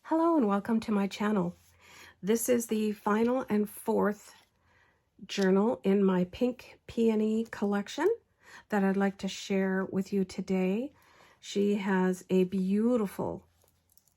Hello and welcome to my channel. This is the final and fourth journal in my pink peony collection that I'd like to share with you today. She has a beautiful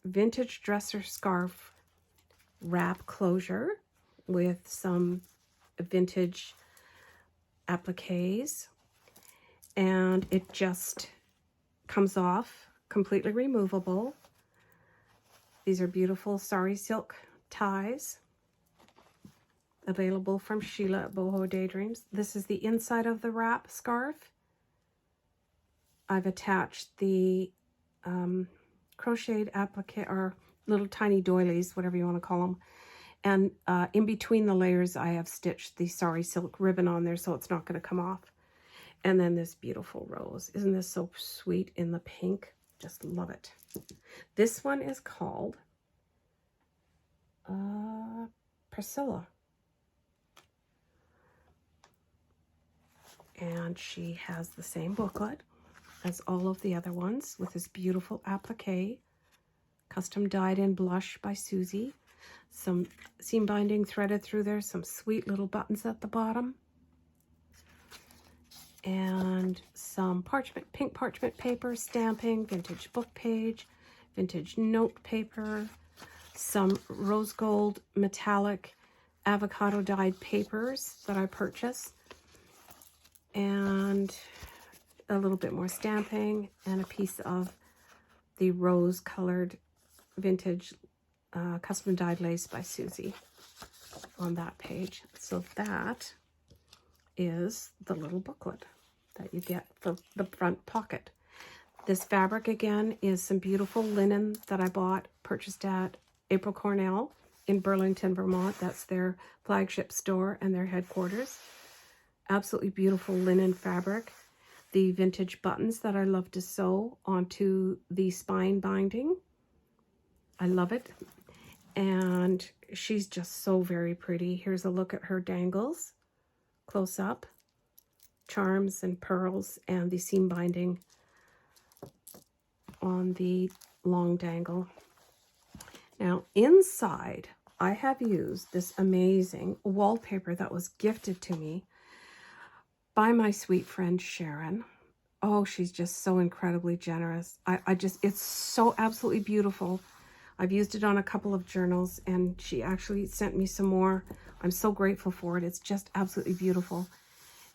vintage dresser scarf wrap closure with some vintage appliques, and it just comes off completely removable. These are beautiful sari silk ties available from Sheila at Bohodaydreams. This is the inside of the wrap scarf. I've attached the crocheted applique, or little tiny doilies, whatever you want to call them. And in between the layers, I have stitched the sari silk ribbon on there so it's not going to come off. And then this beautiful rose. Isn't this so sweet in the pink? Just love it. This one is called Priscilla. And she has the same booklet as all of the other ones with this beautiful applique, custom dyed in blush by Suzi. Some seam binding threaded through there, some sweet little buttons at the bottom, and some pink parchment paper, stamping, vintage book page, vintage note paper, some rose gold metallic avocado dyed papers that I purchased, and a little bit more stamping, and a piece of the rose colored vintage custom dyed lace by Suzi on that page. So that is the little booklet that you get for the front pocket. This fabric again is some beautiful linen that I purchased at April Cornell in Burlington, Vermont. That's their flagship store and their headquarters. Absolutely beautiful linen fabric. The vintage buttons that I love to sew onto the spine binding. I love it. And she's just so very pretty. Here's a look at her dangles, close up. Charms and pearls and the seam binding on the long dangle. Now inside, I have used this amazing wallpaper that was gifted to me by my sweet friend Sharon. Oh, she's just so incredibly generous. It's so absolutely beautiful. I've used it on a couple of journals, and she actually sent me some more. I'm so grateful for it. It's just absolutely beautiful.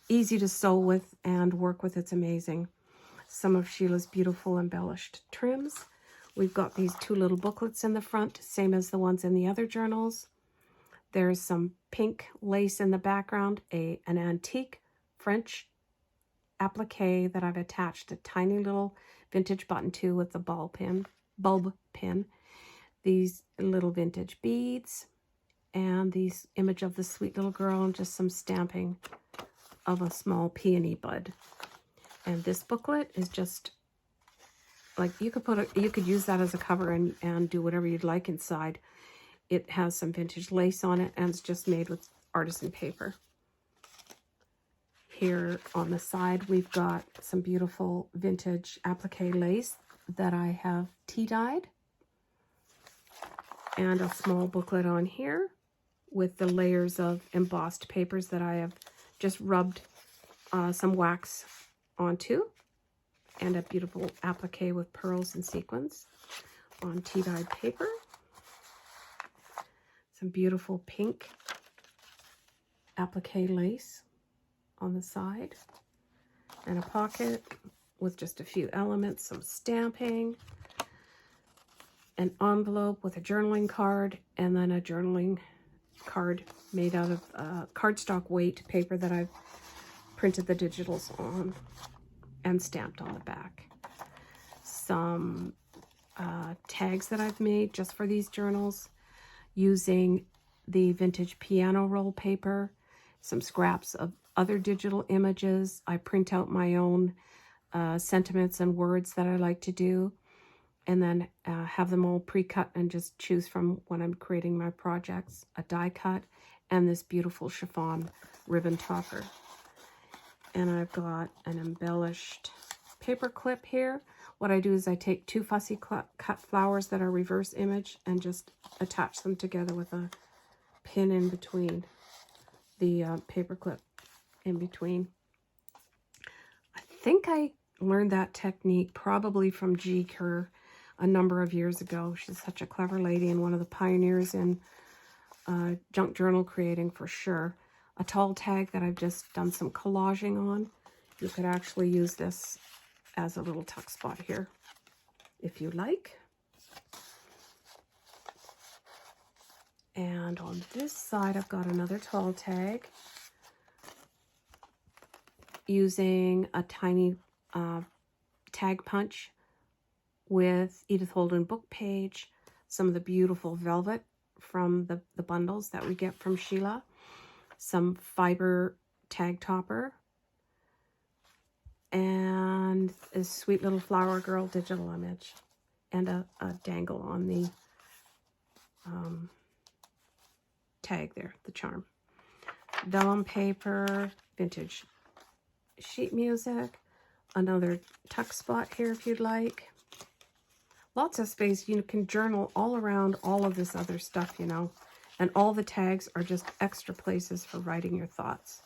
Easy to sew with and work with. It's amazing. Some of Sheila's beautiful embellished trims. We've got these two little booklets in the front, same as the ones in the other journals. There's some pink lace in the background, an antique French applique that I've attached a tiny little vintage button to with the bulb pin. These little vintage beads, and these image of the sweet little girl, and just some stamping of a small peony bud. And this booklet is just like, you could use that as a cover and do whatever you'd like inside. It has some vintage lace on it, and it's just made with artisan paper. Here on the side, we've got some beautiful vintage applique lace that I have tea dyed, and a small booklet on here with the layers of embossed papers that I have just rubbed some wax onto, and a beautiful applique with pearls and sequins on tea-dyed paper. Some beautiful pink applique lace on the side, and a pocket with just a few elements, some stamping, an envelope with a journaling card, and then a journaling card made out of cardstock weight paper that I've printed the digitals on and stamped on the back. Some tags that I've made just for these journals using the vintage piano roll paper, some scraps of other digital images. I print out my own sentiments and words that I like to do, and then have them all pre-cut and just choose from when I'm creating my projects. A die cut, and this beautiful chiffon ribbon topper. And I've got an embellished paper clip here. what I do is I take 2 fussy cut flowers that are reverse image and just attach them together with a pin in between, the paper clip in between. I think I learned that technique probably from G. Kerr a number of years ago. She's such a clever lady and one of the pioneers in junk journal creating for sure. A tall tag that I've just done some collaging on. You could actually use this as a little tuck spot here if you like. And on this side I've got another tall tag using a tiny tag punch with Edith Holden book page, some of the beautiful velvet from the bundles that we get from Sheila, some fiber tag topper, and a sweet little flower girl digital image, and a dangle on the tag there, the charm. Vellum paper, vintage sheet music, another tuck spot here if you'd like. Lots of space. You can journal all around all of this other stuff, you know, and all the tags are just extra places for writing your thoughts.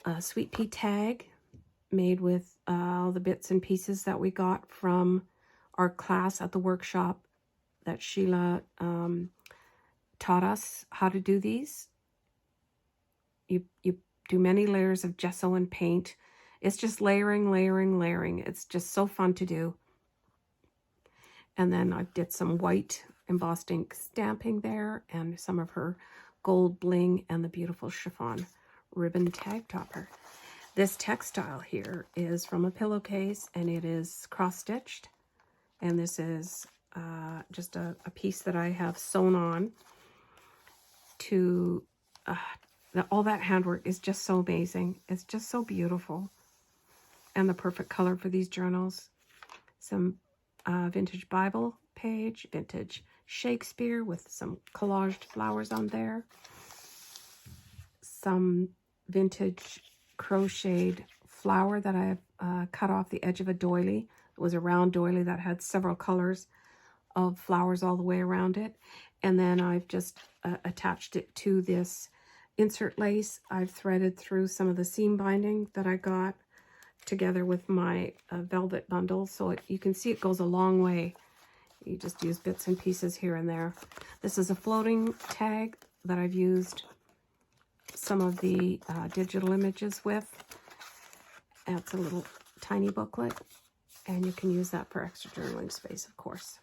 A sweet pea tag made with all the bits and pieces that we got from our class at the workshop that Sheila taught us how to do these. You do many layers of gesso and paint. It's just layering, layering, layering. It's just so fun to do. And then I did some white embossed ink stamping there and some of her gold bling and the beautiful chiffon ribbon tag topper. This textile here is from a pillowcase and it is cross-stitched. And this is just a piece that I have sewn on to... all that handwork is just so amazing. It's just so beautiful. And the perfect color for these journals. Some vintage Bible page, vintage Shakespeare with some collaged flowers on there. Some vintage crocheted flower that I've cut off the edge of a doily. It was a round doily that had several colors of flowers all the way around it. And then I've just attached it to this insert lace. I've threaded through some of the seam binding that I got together with my velvet bundle, so you can see it goes a long way. You just use bits and pieces here and there. This is a floating tag that I've used some of the digital images with. It's a little tiny booklet, and you can use that for extra journaling space, of course.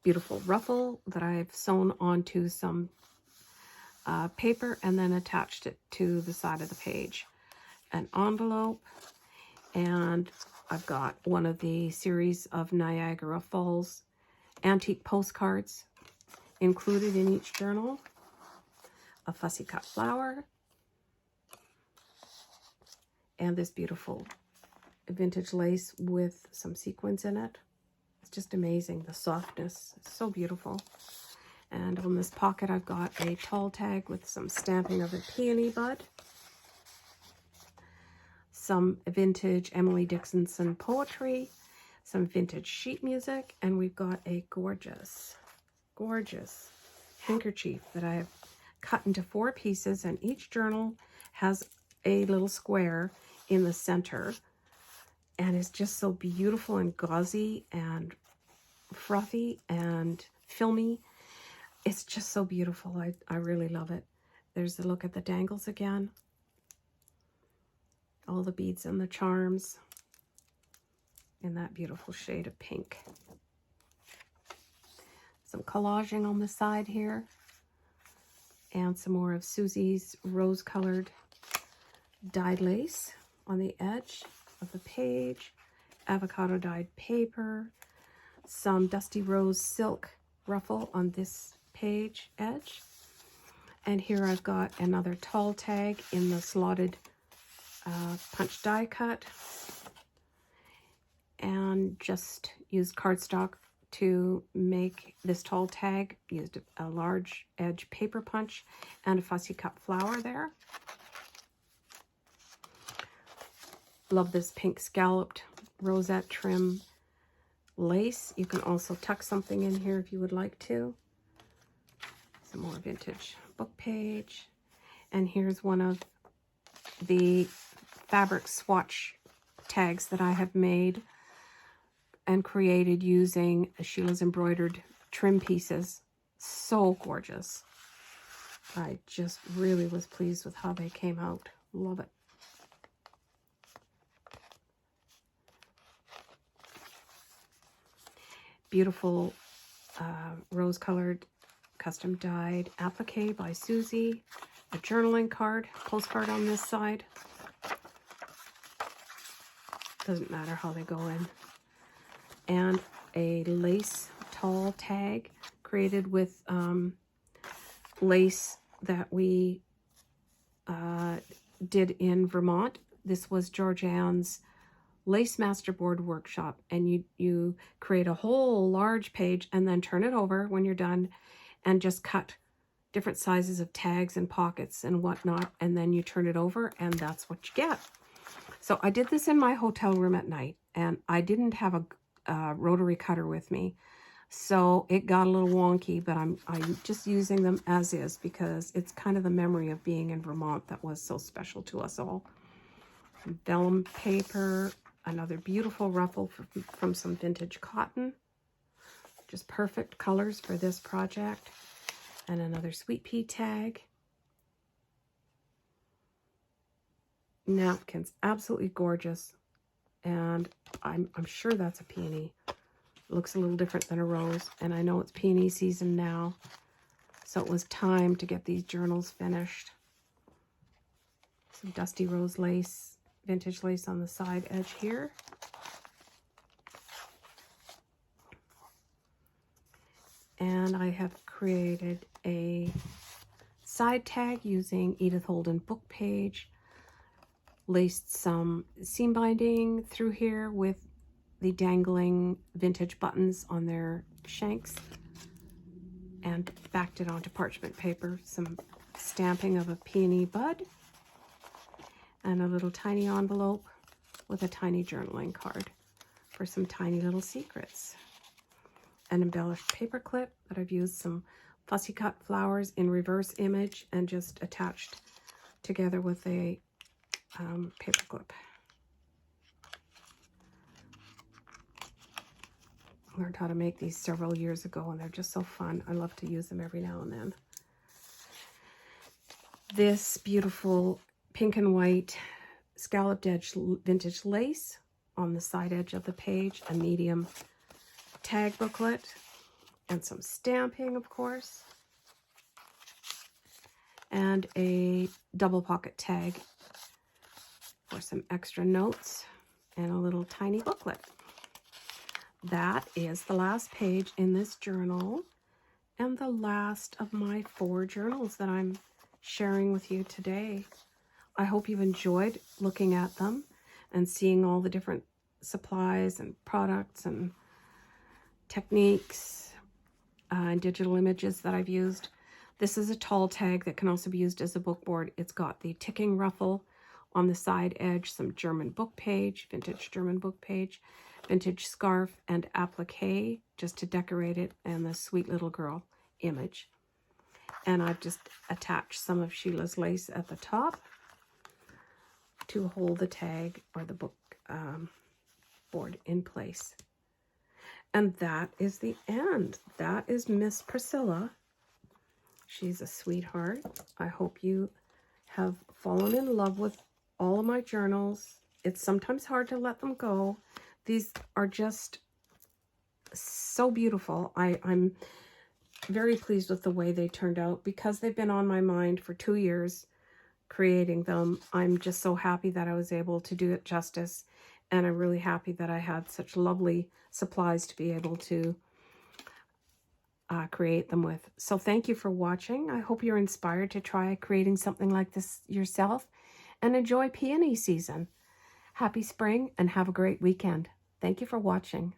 Beautiful ruffle that I've sewn onto some paper and then attached it to the side of the page. An envelope, and I've got one of the series of Niagara Falls antique postcards included in each journal. A fussy cut flower, and this beautiful vintage lace with some sequins in it. It's just amazing, the softness. It's so beautiful. And on this pocket I've got a tall tag with some stamping of a peony bud, some vintage Emily Dickinson poetry, some vintage sheet music, and we've got a gorgeous, gorgeous handkerchief that I've cut into 4 pieces, and each journal has a little square in the center, and it's just so beautiful and gauzy and fluffy and filmy. It's just so beautiful. I really love it. There's a look at the dangles again. All the beads and the charms in that beautiful shade of pink. Some collaging on the side here. And some more of Suzi's rose-colored dyed lace on the edge of the page. Avocado dyed paper. Some dusty rose silk ruffle on this page edge. And here I've got another tall tag in the slotted punch die cut, and just used cardstock to make this tall tag. Used a large edge paper punch and a fussy cut flower there. Love this pink scalloped rosette trim lace. You can also tuck something in here if you would like to. Some more vintage book page. And here's one of the fabric swatch tags that I have made and created using Sheila's embroidered trim pieces. So gorgeous. I just really was pleased with how they came out. Love it. Beautiful rose-colored custom dyed applique by Suzi. A journaling card, postcard on this side. Doesn't matter how they go in. And a lace tall tag created with lace that we did in Vermont. This was Georgianne's Lace Masterboard workshop, and you create a whole large page and then turn it over when you're done and just cut different sizes of tags and pockets and whatnot, and then you turn it over and that's what you get. So I did this in my hotel room at night, and I didn't have a rotary cutter with me, so it got a little wonky, but I'm just using them as is because it's kind of the memory of being in Vermont that was so special to us all. Vellum paper, another beautiful ruffle from some vintage cotton. Just perfect colors for this project. And another sweet pea tag. Napkins, absolutely gorgeous. And I'm sure that's a peony. Looks a little different than a rose. And I know it's peony season now. So it was time to get these journals finished. Some dusty rose lace, vintage lace on the side edge here. And I have created a side tag using Edith Holden book page. Laced some seam binding through here with the dangling vintage buttons on their shanks. And backed it onto parchment paper. Some stamping of a peony bud. And a little tiny envelope with a tiny journaling card for some tiny little secrets. An embellished paper clip that I've used some fussy cut flowers in reverse image and just attached together with a paper clip. I learned how to make these several years ago, and they're just so fun. I love to use them every now and then. This beautiful pink and white scalloped edge vintage lace on the side edge of the page, a medium tag booklet, and some stamping, of course, and a double pocket tag for some extra notes and a little tiny booklet. That is the last page in this journal and the last of my 4 journals that I'm sharing with you today. I hope you've enjoyed looking at them and seeing all the different supplies and products and techniques and digital images that I've used. This is a tall tag that can also be used as a book board. It's got the ticking ruffle on the side edge, some German book page, vintage German book page, vintage scarf and applique just to decorate it, and the sweet little girl image. And I've just attached some of Sheila's lace at the top to hold the tag or the book board in place. And that is the end. That is Miss Priscilla. She's a sweetheart. I hope you have fallen in love with all of my journals. It's sometimes hard to let them go. These are just so beautiful. I'm very pleased with the way they turned out because they've been on my mind for 2 years creating them. I'm just so happy that I was able to do it justice. And I'm really happy that I had such lovely supplies to be able to create them with. So thank you for watching. I hope you're inspired to try creating something like this yourself and enjoy peony season. Happy spring and have a great weekend. Thank you for watching.